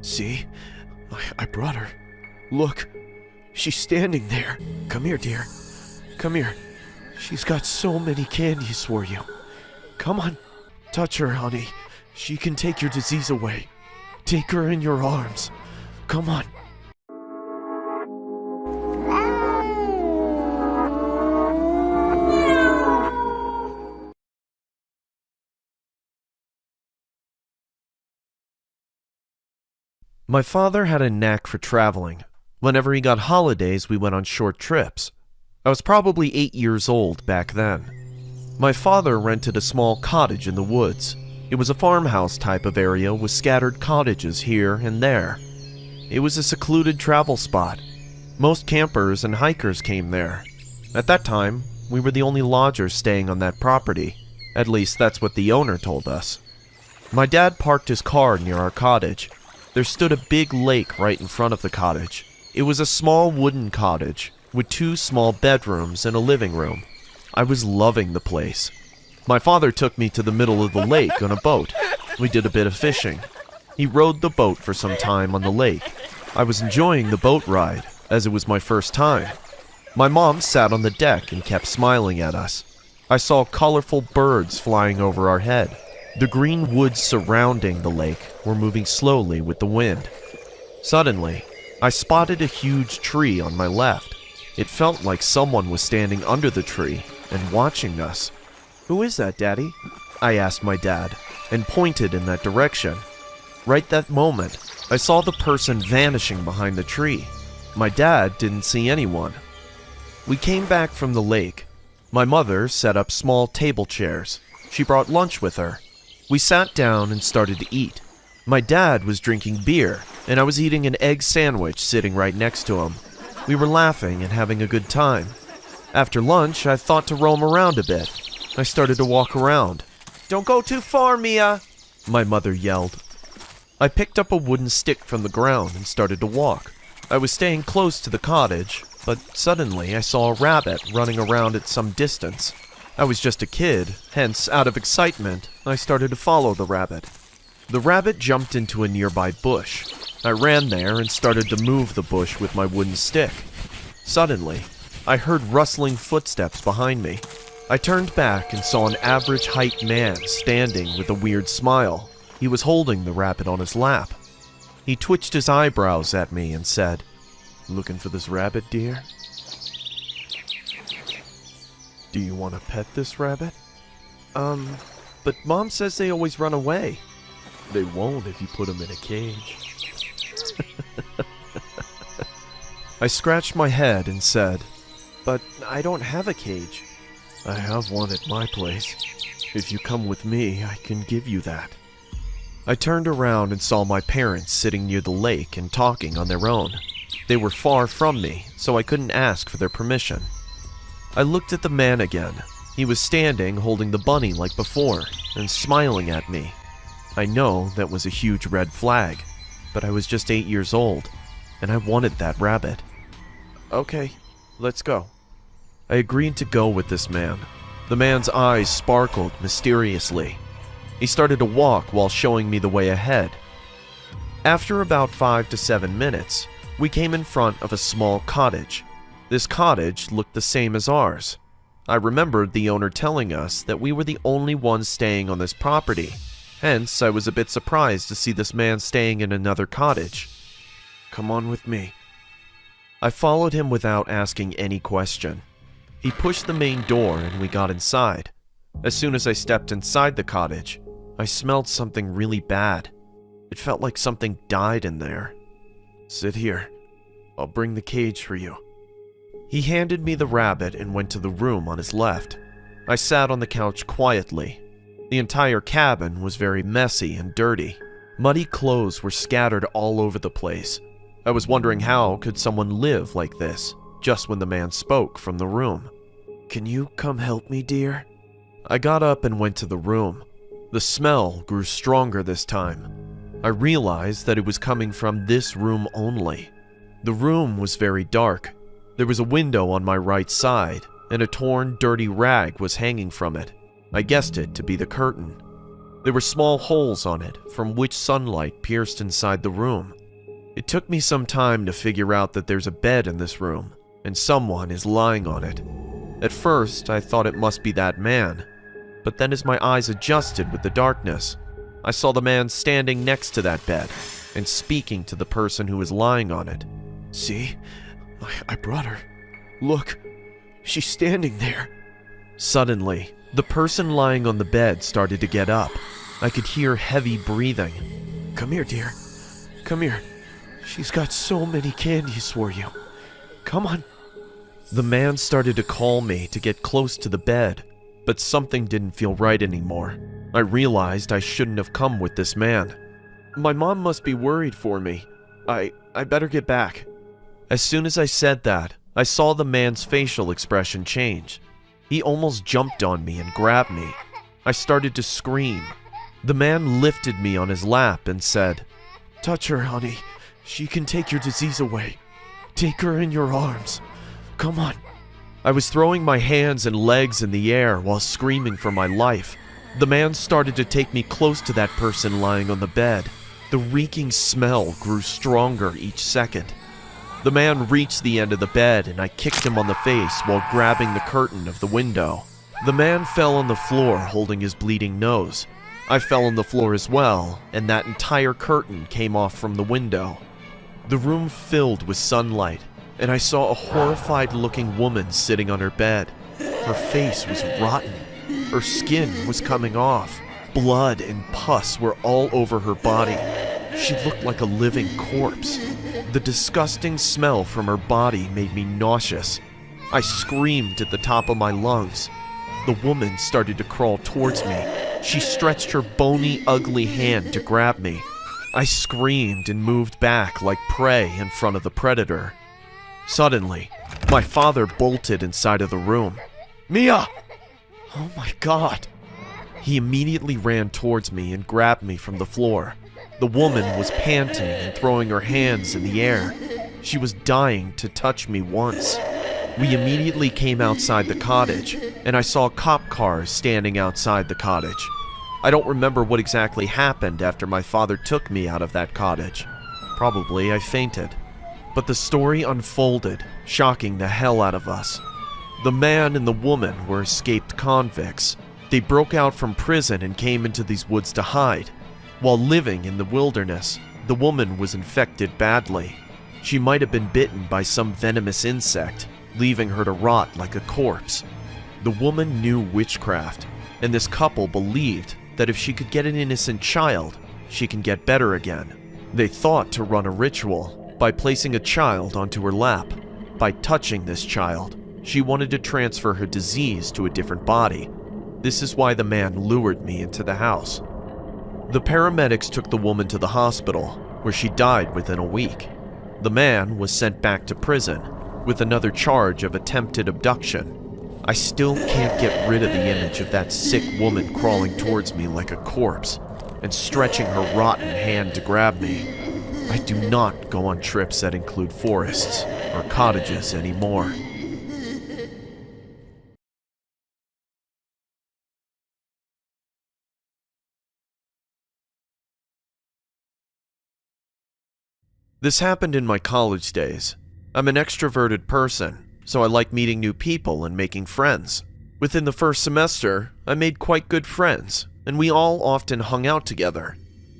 See? I brought her. Look, she's standing there. Come here, dear. Come here. She's got so many candies for you. Come on, touch her, honey. She can take your disease away. Take her in your arms. Come on. My father had a knack for traveling. Whenever he got holidays, we went on short trips. I was probably 8 years old back then. My father rented a small cottage in the woods. It was a farmhouse type of area with scattered cottages here and there. It was a secluded travel spot. Most campers and hikers came there. At that time, we were the only lodgers staying on that property. At least that's what the owner told us. My dad parked his car near our cottage. There stood a big lake right in front of the cottage. It was a small wooden cottage with 2 small bedrooms and a living room. I was loving the place. My father took me to the middle of the lake on a boat. We did a bit of fishing. He rowed the boat for some time on the lake. I was enjoying the boat ride, as it was my first time. My mom sat on the deck and kept smiling at us. I saw colorful birds flying over our head. The green woods surrounding the lake were moving slowly with the wind. Suddenly, I spotted a huge tree on my left. It felt like someone was standing under the tree and watching us. "Who is that, Daddy?" I asked my dad, and pointed in that direction. Right that moment, I saw the person vanishing behind the tree. My dad didn't see anyone. We came back from the lake. My mother set up small table chairs. She brought lunch with her. We sat down and started to eat. My dad was drinking beer, and I was eating an egg sandwich sitting right next to him. We were laughing and having a good time. After lunch, I thought to roam around a bit. I started to walk around. "Don't go too far, Mia!" my mother yelled. I picked up a wooden stick from the ground and started to walk. I was staying close to the cottage, but suddenly I saw a rabbit running around at some distance. I was just a kid, hence, out of excitement, I started to follow the rabbit. The rabbit jumped into a nearby bush. I ran there and started to move the bush with my wooden stick. Suddenly, I heard rustling footsteps behind me. I turned back and saw an average height man standing with a weird smile. He was holding the rabbit on his lap. He twitched his eyebrows at me and said, "Looking for this rabbit, dear? Do you want to pet this rabbit?" But Mom says they always run away." "They won't if you put them in a cage." I scratched my head and said, "But I don't have a cage." "I have one at my place. If you come with me, I can give you that." I turned around and saw my parents sitting near the lake and talking on their own. They were far from me, so I couldn't ask for their permission. I looked at the man again. He was standing holding the bunny like before and smiling at me. I know that was a huge red flag, but I was just 8 years old, and I wanted that rabbit. "Okay, let's go." I agreed to go with this man. The man's eyes sparkled mysteriously. He started to walk while showing me the way ahead. After about 5 to 7 minutes, we came in front of a small cottage. This cottage looked the same as ours. I remembered the owner telling us that we were the only ones staying on this property. Hence, I was a bit surprised to see this man staying in another cottage. "Come on with me." I followed him without asking any question. He pushed the main door and we got inside. As soon as I stepped inside the cottage, I smelled something really bad. It felt like something died in there. "Sit here. I'll bring the cage for you." He handed me the rabbit and went to the room on his left. I sat on the couch quietly. The entire cabin was very messy and dirty. Muddy clothes were scattered all over the place. I was wondering how could someone live like this, just when the man spoke from the room. "Can you come help me, dear?" I got up and went to the room. The smell grew stronger this time. I realized that it was coming from this room only. The room was very dark. There was a window on my right side, and a torn, dirty rag was hanging from it. I guessed it to be the curtain. There were small holes on it from which sunlight pierced inside the room. It took me some time to figure out that there's a bed in this room, and someone is lying on it. At first, I thought it must be that man, but then as my eyes adjusted with the darkness, I saw the man standing next to that bed and speaking to the person who was lying on it. "See? I brought her. Look, she's standing there." Suddenly, the person lying on the bed started to get up. I could hear heavy breathing. "Come here, dear. Come here. She's got so many candies for you. Come on." The man started to call me to get close to the bed, but something didn't feel right anymore. I realized I shouldn't have come with this man. "My mom must be worried for me. I better get back." As soon as I said that, I saw the man's facial expression change. He almost jumped on me and grabbed me. I started to scream. The man lifted me on his lap and said, "Touch her, honey. She can take your disease away. Take her in your arms. Come on." I was throwing my hands and legs in the air while screaming for my life. The man started to take me close to that person lying on the bed. The reeking smell grew stronger each second. The man reached the end of the bed and I kicked him on the face while grabbing the curtain of the window. The man fell on the floor holding his bleeding nose. I fell on the floor as well, and that entire curtain came off from the window. The room filled with sunlight, and I saw a horrified-looking woman sitting on her bed. Her face was rotten. Her skin was coming off. Blood and pus were all over her body. She looked like a living corpse. The disgusting smell from her body made me nauseous. I screamed at the top of my lungs. The woman started to crawl towards me. She stretched her bony, ugly hand to grab me. I screamed and moved back like prey in front of the predator. Suddenly, my father bolted inside of the room. "Mia!" "Oh my God!" He immediately ran towards me and grabbed me from the floor. The woman was panting and throwing her hands in the air. She was dying to touch me once. We immediately came outside the cottage, and I saw cop cars standing outside the cottage. I don't remember what exactly happened after my father took me out of that cottage. Probably I fainted. But the story unfolded, shocking the hell out of us. The man and the woman were escaped convicts. They broke out from prison and came into these woods to hide. While living in the wilderness, the woman was infected badly. She might have been bitten by some venomous insect, leaving her to rot like a corpse. The woman knew witchcraft, and this couple believed that if she could get an innocent child, she can get better again. They thought to run a ritual by placing a child onto her lap. By touching this child, she wanted to transfer her disease to a different body. This is why the man lured me into the house. The paramedics took the woman to the hospital, where she died within a week. The man was sent back to prison with another charge of attempted abduction. I still can't get rid of the image of that sick woman crawling towards me like a corpse and stretching her rotten hand to grab me. I do not go on trips that include forests or cottages anymore. This happened in my college days. I'm an extroverted person, so I like meeting new people and making friends. Within the first semester, I made quite good friends, and we all often hung out together.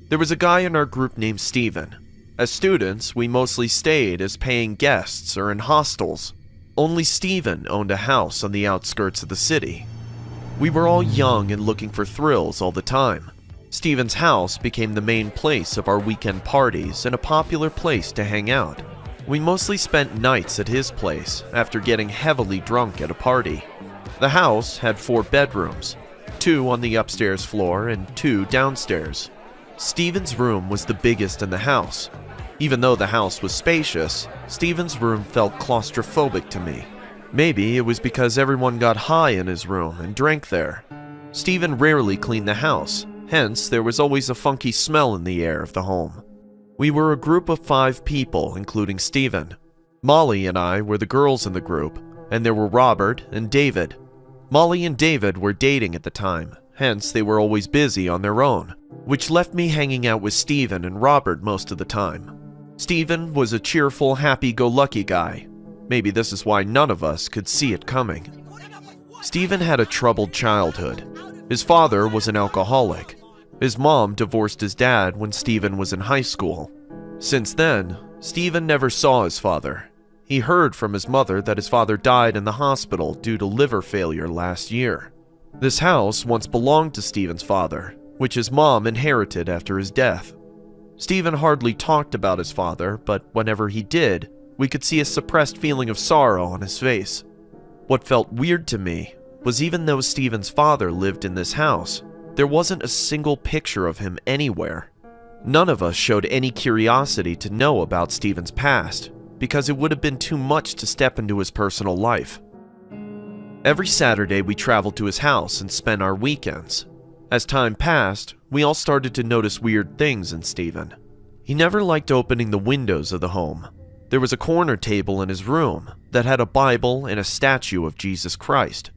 There was a guy in our group named Steven. As students, we mostly stayed as paying guests or in hostels. Only Steven owned a house on the outskirts of the city. We were all young and looking for thrills all the time. Steven's house became the main place of our weekend parties and a popular place to hang out. We mostly spent nights at his place after getting heavily drunk at a party. The house had 4 bedrooms, 2 on the upstairs floor and 2 downstairs. Steven's room was the biggest in the house. Even though the house was spacious, Steven's room felt claustrophobic to me. Maybe it was because everyone got high in his room and drank there. Steven rarely cleaned the house. Hence, there was always a funky smell in the air of the home. We were a group of 5 people, including Steven. Molly and I were the girls in the group, and there were Robert and David. Molly and David were dating at the time, hence they were always busy on their own, which left me hanging out with Steven and Robert most of the time. Steven was a cheerful, happy-go-lucky guy. Maybe this is why none of us could see it coming. Steven had a troubled childhood. His father was an alcoholic. His mom divorced his dad when Steven was in high school. Since then, Steven never saw his father. He heard from his mother that his father died in the hospital due to liver failure last year. This house once belonged to Steven's father, which his mom inherited after his death. Steven hardly talked about his father, but whenever he did, we could see a suppressed feeling of sorrow on his face. What felt weird to me was even though Steven's father lived in this house, there wasn't a single picture of him anywhere. None of us showed any curiosity to know about Steven's past, because it would have been too much to step into his personal life. Every Saturday we traveled to his house and spent our weekends. As time passed, we all started to notice weird things in Steven. He never liked opening the windows of the home. There was a corner table in his room that had a Bible and a statue of Jesus Christ.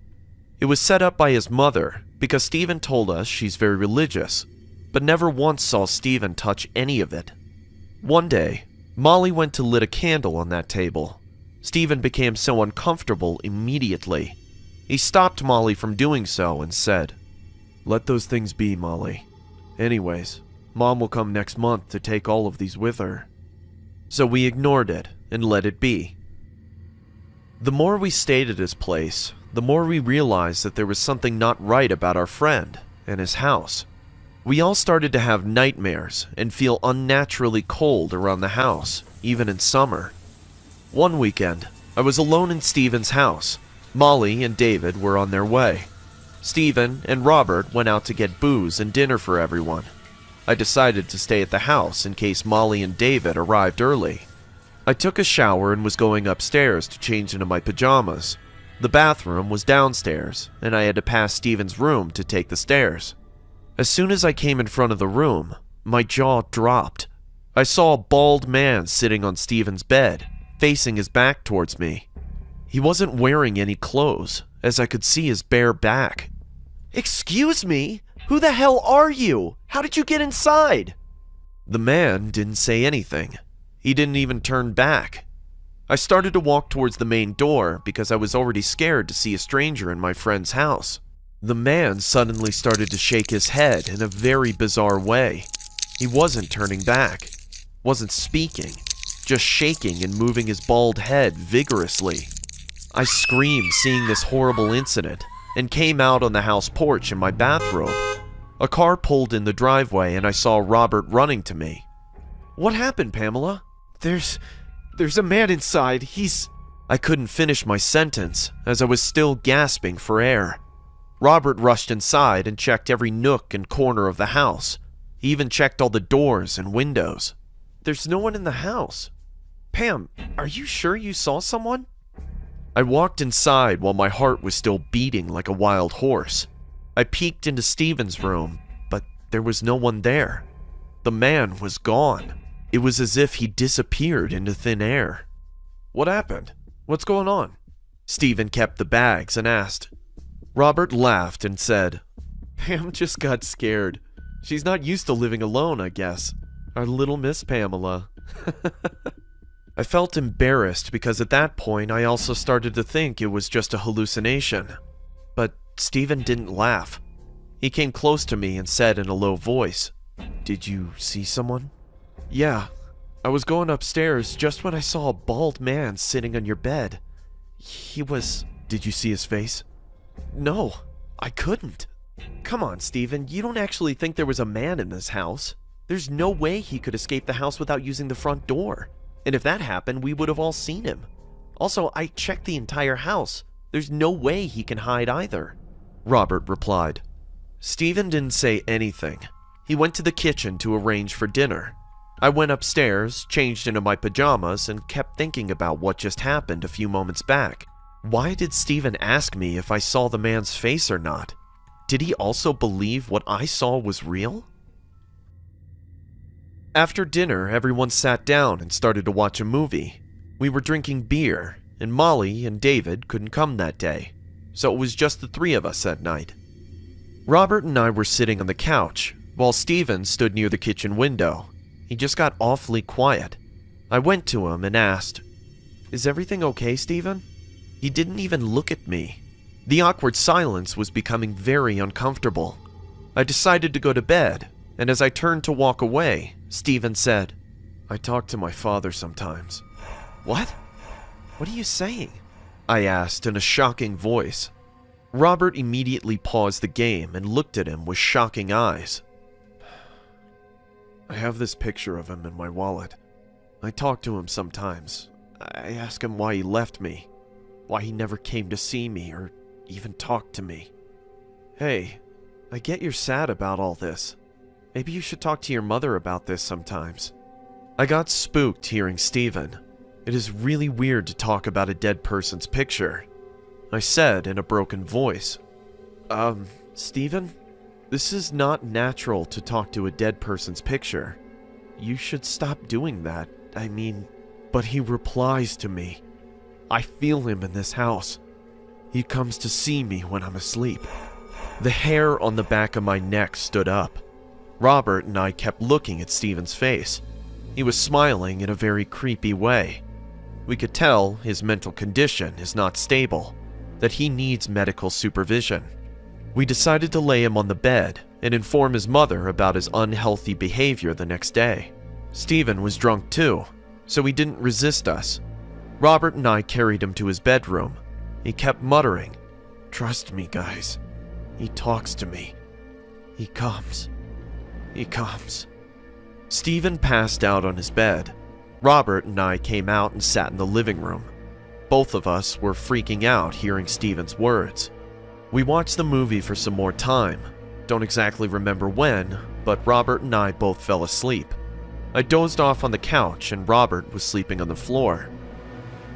It was set up by his mother because Steven told us she's very religious, but never once saw Steven touch any of it. One day, Molly went to lit a candle on that table. Steven became so uncomfortable immediately. He stopped Molly from doing so and said, "Let those things be, Molly. Anyways, Mom will come next month to take all of these with her." So we ignored it and let it be. The more we stayed at his place, the more we realized that there was something not right about our friend and his house. We all started to have nightmares and feel unnaturally cold around the house, even in summer. One weekend, I was alone in Steven's house. Molly and David were on their way. Steven and Robert went out to get booze and dinner for everyone. I decided to stay at the house in case Molly and David arrived early. I took a shower and was going upstairs to change into my pajamas. The bathroom was downstairs, and I had to pass Steven's room to take the stairs. As soon as I came in front of the room, my jaw dropped. I saw a bald man sitting on Steven's bed, facing his back towards me. He wasn't wearing any clothes, as I could see his bare back. "Excuse me? Who the hell are you? How did you get inside?" The man didn't say anything. He didn't even turn back. I started to walk towards the main door because I was already scared to see a stranger in my friend's house. The man suddenly started to shake his head in a very bizarre way. He wasn't turning back, wasn't speaking, just shaking and moving his bald head vigorously. I screamed seeing this horrible incident and came out on the house porch in my bathrobe. A car pulled in the driveway and I saw Robert running to me. "What happened, Pamela?" There's a man inside. I couldn't finish my sentence as I was still gasping for air. Robert rushed inside and checked every nook and corner of the house. He even checked all the doors and windows. "There's no one in the house. Pam, are you sure you saw someone?" I walked inside while my heart was still beating like a wild horse. I peeked into Steven's room, but there was no one there. The man was gone. It was as if he disappeared into thin air. "What happened? What's going on?" Steven kept the bags and asked. Robert laughed and said, "Pam just got scared. She's not used to living alone, I guess. Our little Miss Pamela." I felt embarrassed because at that point I also started to think it was just a hallucination. But Steven didn't laugh. He came close to me and said in a low voice, "Did you see someone?" "Yeah, I was going upstairs just when I saw a bald man sitting on your bed. He was..." "Did you see his face?" "No, I couldn't." "Come on, Steven, you don't actually think there was a man in this house? There's no way he could escape the house without using the front door. And if that happened, we would have all seen him. Also, I checked the entire house. There's no way he can hide either," Robert replied. Steven didn't say anything. He went to the kitchen to arrange for dinner. I went upstairs, changed into my pajamas, and kept thinking about what just happened a few moments back. Why did Steven ask me if I saw the man's face or not? Did he also believe what I saw was real? After dinner, everyone sat down and started to watch a movie. We were drinking beer, and Molly and David couldn't come that day, so it was just the three of us that night. Robert and I were sitting on the couch, while Steven stood near the kitchen window. He just got awfully quiet. I went to him and asked, "Is everything okay, Steven?" He didn't even look at me. The awkward silence was becoming very uncomfortable. I decided to go to bed, and as I turned to walk away, Steven said, "I talk to my father sometimes." "What? What are you saying?" I asked in a shocking voice. Robert immediately paused the game and looked at him with shocking eyes. "I have this picture of him in my wallet. I talk to him sometimes. I ask him why he left me, why he never came to see me or even talk to me. Hey, I get you're sad about all this. Maybe you should talk to your mother about this sometimes." I got spooked hearing Steven. It is really weird to talk about a dead person's picture. I said in a broken voice, Steven, this is not natural to talk to a dead person's picture. You should stop doing that. I mean, but he replies to me. I feel him in this house. He comes to see me when I'm asleep. The hair on the back of my neck stood up. Robert and I kept looking at Steven's face. He was smiling in a very creepy way. We could tell his mental condition is not stable, that he needs medical supervision. We decided to lay him on the bed and inform his mother about his unhealthy behavior the next day. Steven was drunk too, so he didn't resist us. Robert and I carried him to his bedroom. He kept muttering, "Trust me, guys. He talks to me. He comes. He comes." Steven passed out on his bed. Robert and I came out and sat in the living room. Both of us were freaking out hearing Steven's words. We watched the movie for some more time. Don't exactly remember when, but Robert and I both fell asleep. I dozed off on the couch and Robert was sleeping on the floor.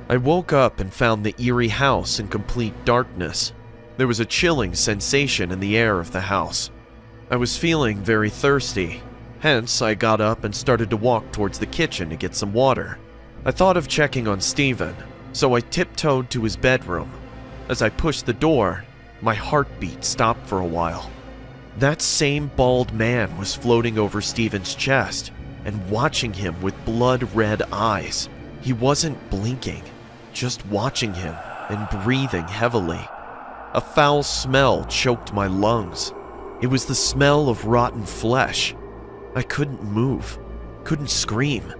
I woke up and found the eerie house in complete darkness. There was a chilling sensation in the air of the house. I was feeling very thirsty. Hence, I got up and started to walk towards the kitchen to get some water. I thought of checking on Steven, so I tiptoed to his bedroom. As I pushed the door, my heartbeat stopped for a while. That same bald man was floating over Steven's chest and watching him with blood-red eyes. He wasn't blinking, just watching him and breathing heavily. A foul smell choked my lungs. It was the smell of rotten flesh. I couldn't move, couldn't scream.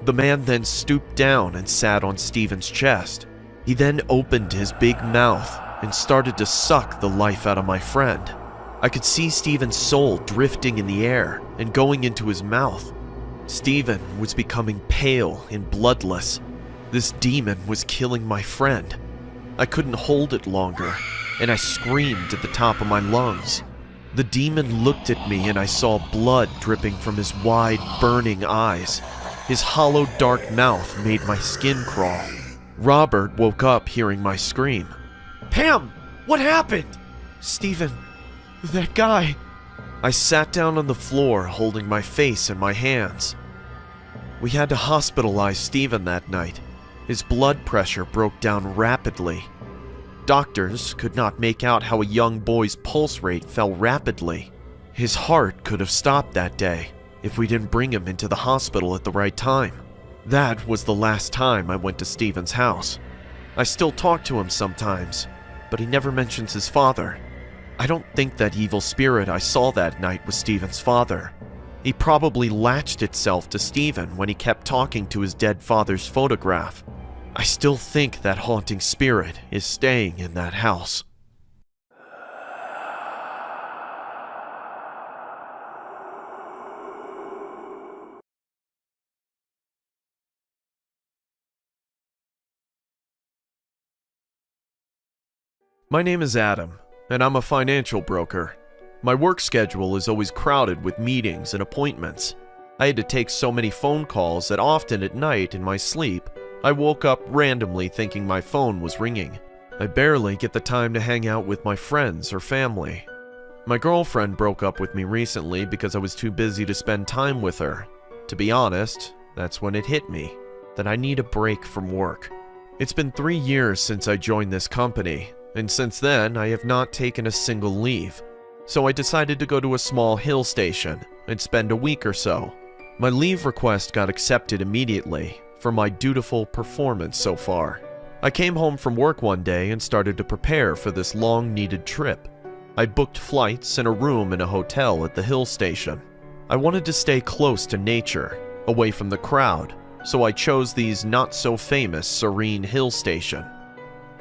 The man then stooped down and sat on Steven's chest. He then opened his big mouth and started to suck the life out of my friend. I could see Steven's soul drifting in the air and going into his mouth. Steven was becoming pale and bloodless. This demon was killing my friend. I couldn't hold it longer, and I screamed at the top of my lungs. The demon looked at me and I saw blood dripping from his wide, burning eyes. His hollow, dark mouth made my skin crawl. Robert woke up hearing my scream. "Pam, what happened?" "Steven, that guy." I sat down on the floor holding my face in my hands. We had to hospitalize Steven that night. His blood pressure broke down rapidly. Doctors could not make out how a young boy's pulse rate fell rapidly. His heart could have stopped that day if we didn't bring him into the hospital at the right time. That was the last time I went to Steven's house. I still talk to him sometimes, but he never mentions his father. I don't think that evil spirit I saw that night was Steven's father. He probably latched itself to Steven when he kept talking to his dead father's photograph. I still think that haunting spirit is staying in that house. My name is Adam, and I'm a financial broker. My work schedule is always crowded with meetings and appointments. I had to take so many phone calls that often at night in my sleep, I woke up randomly thinking my phone was ringing. I barely get the time to hang out with my friends or family. My girlfriend broke up with me recently because I was too busy to spend time with her. To be honest, that's when it hit me, that I need a break from work. It's been 3 years since I joined this company, and since then I have not taken a single leave. so I decided to go to a small hill station and spend a week or so. My leave request got accepted immediately for my dutiful performance so far. I came home from work one day and started to prepare for this long-needed trip. I booked flights and a room in a hotel at the hill station. I wanted to stay close to nature, away from the crowd, so I chose these not-so-famous serene hill station.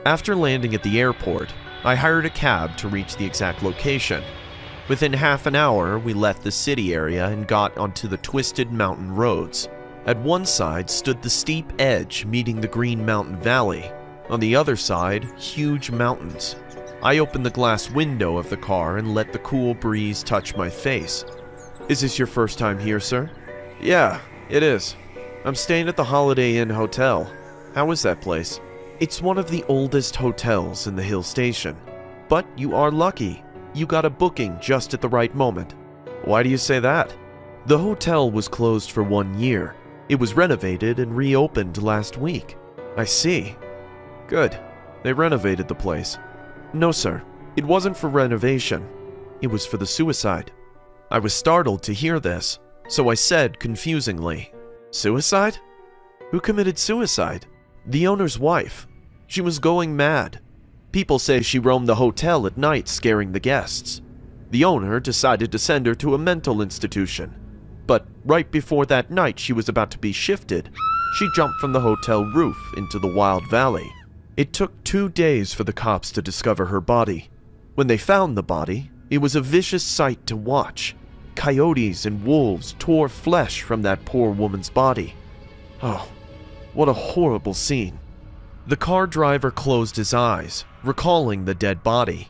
After landing at the airport, I hired a cab to reach the exact location. Within half an hour, we left the city area and got onto the twisted mountain roads. At one side stood the steep edge meeting the Green Mountain Valley. On the other side, huge mountains. I opened the glass window of the car and let the cool breeze touch my face. "Is this your first time here, sir?" "Yeah, it is. I'm staying at the Holiday Inn Hotel. How is that place?" "It's one of the oldest hotels in the hill station. But you are lucky. You got a booking just at the right moment." "Why do you say that?" "The hotel was closed for 1 year. It was renovated and reopened last week." "I see. Good. They renovated the place." "No, sir. It wasn't for renovation. It was for the suicide." I was startled to hear this, so I said confusingly, "Suicide? Who committed suicide?" "The owner's wife. She was going mad. People say she roamed the hotel at night scaring the guests. The owner decided to send her to a mental institution. But right before that night she was about to be shifted, she jumped from the hotel roof into the wild valley. It took 2 days for the cops to discover her body. When they found the body, it was a vicious sight to watch. Coyotes and wolves tore flesh from that poor woman's body. Oh, what a horrible scene." The car driver closed his eyes, recalling the dead body.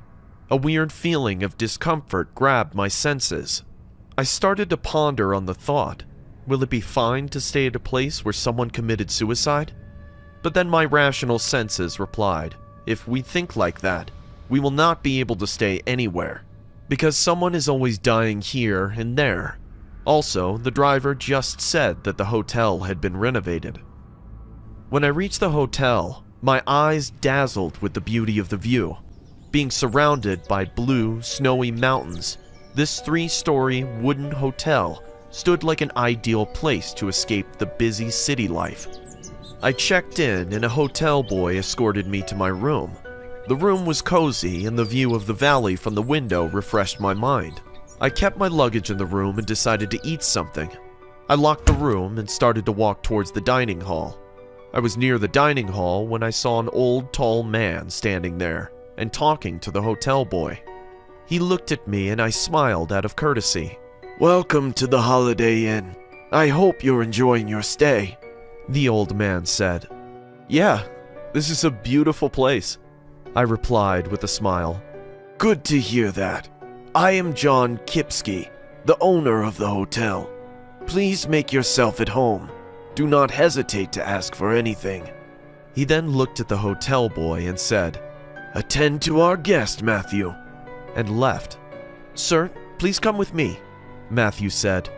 A weird feeling of discomfort grabbed my senses. I started to ponder on the thought, will it be fine to stay at a place where someone committed suicide? But then my rational senses replied, if we think like that, we will not be able to stay anywhere, because someone is always dying here and there. Also, the driver just said that the hotel had been renovated. When I reached the hotel, my eyes dazzled with the beauty of the view. Being surrounded by blue, snowy mountains, this 3-story wooden hotel stood like an ideal place to escape the busy city life. I checked in and a hotel boy escorted me to my room. The room was cozy and the view of the valley from the window refreshed my mind. I kept my luggage in the room and decided to eat something. I locked the room and started to walk towards the dining hall. I was near the dining hall when I saw an old, tall man standing there and talking to the hotel boy. He looked at me and I smiled out of courtesy. "Welcome to the Holiday Inn. I hope you're enjoying your stay," the old man said. "Yeah, this is a beautiful place," I replied with a smile. "Good to hear that. I am John Kipsky, the owner of the hotel. Please make yourself at home. Do not hesitate to ask for anything." He then looked at the hotel boy and said, "Attend to our guest, Matthew," and left. "Sir, please come with me," Matthew said.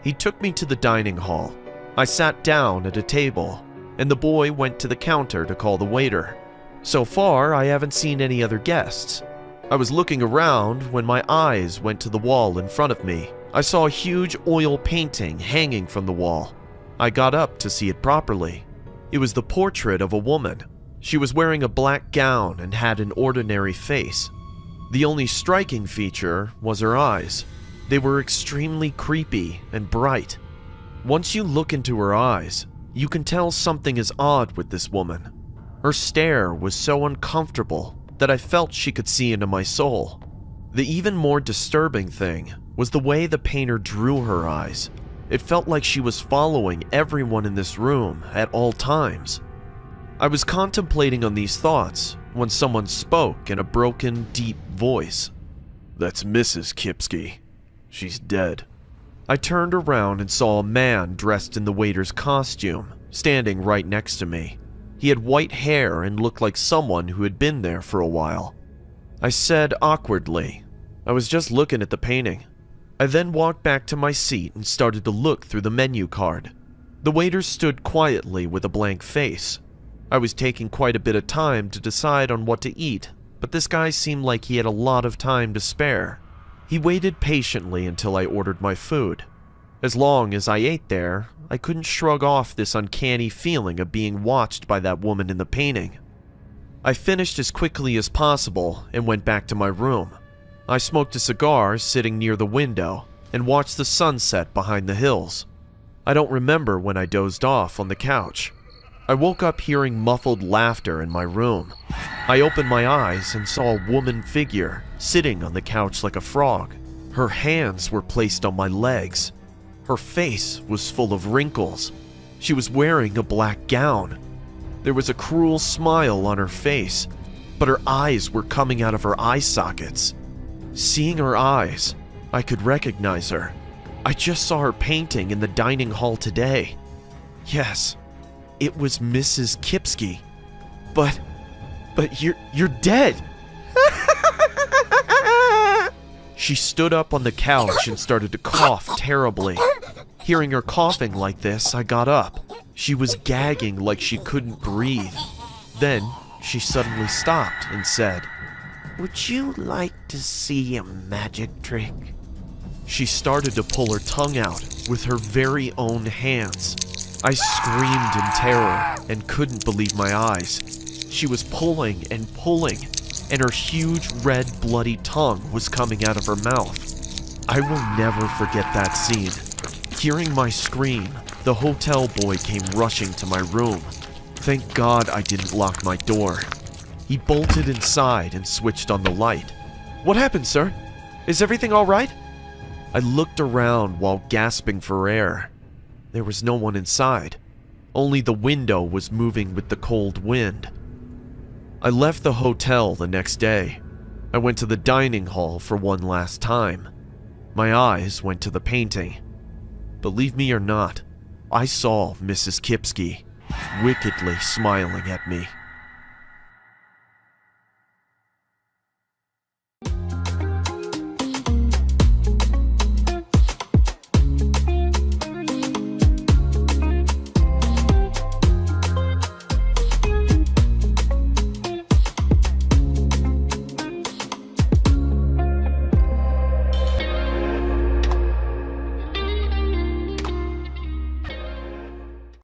He took me to the dining hall. I sat down at a table, and the boy went to the counter to call the waiter. So far, I haven't seen any other guests. I was looking around when my eyes went to the wall in front of me. I saw a huge oil painting hanging from the wall. I got up to see it properly. It was the portrait of a woman. She was wearing a black gown and had an ordinary face. The only striking feature was her eyes. They were extremely creepy and bright. Once you look into her eyes, you can tell something is odd with this woman. Her stare was so uncomfortable that I felt she could see into my soul. The even more disturbing thing was the way the painter drew her eyes. It felt like she was following everyone in this room at all times. I was contemplating on these thoughts when someone spoke in a broken, deep voice. "That's Mrs. Kipsky. She's dead." I turned around and saw a man dressed in the waiter's costume standing right next to me. He had white hair and looked like someone who had been there for a while. I said awkwardly, "I was just looking at the painting." I then walked back to my seat and started to look through the menu card. The waiter stood quietly with a blank face. I was taking quite a bit of time to decide on what to eat, but this guy seemed like he had a lot of time to spare. He waited patiently until I ordered my food. As long as I ate there, I couldn't shrug off this uncanny feeling of being watched by that woman in the painting. I finished as quickly as possible and went back to my room. I smoked a cigar sitting near the window and watched the sunset behind the hills. I don't remember when I dozed off on the couch. I woke up hearing muffled laughter in my room. I opened my eyes and saw a woman figure sitting on the couch like a frog. Her hands were placed on my legs. Her face was full of wrinkles. She was wearing a black gown. There was a cruel smile on her face, but her eyes were coming out of her eye sockets. Seeing her eyes, I could recognize her. I just saw her painting in the dining hall today. Yes, it was Mrs. Kipsky. But you're dead. She stood up on the couch and started to cough terribly. Hearing her coughing like this, I got up. She was gagging like she couldn't breathe. Then she suddenly stopped and said, "Would you like to see a magic trick?" She started to pull her tongue out with her very own hands. I screamed in terror and couldn't believe my eyes. She was pulling and pulling, and her huge red bloody tongue was coming out of her mouth. I will never forget that scene. Hearing my scream, the hotel boy came rushing to my room. Thank God I didn't lock my door. He bolted inside and switched on the light. "What happened, sir? Is everything all right?" I looked around while gasping for air. There was no one inside. Only the window was moving with the cold wind. I left the hotel the next day. I went to the dining hall for one last time. My eyes went to the painting. Believe me or not, I saw Mrs. Kipsky wickedly smiling at me.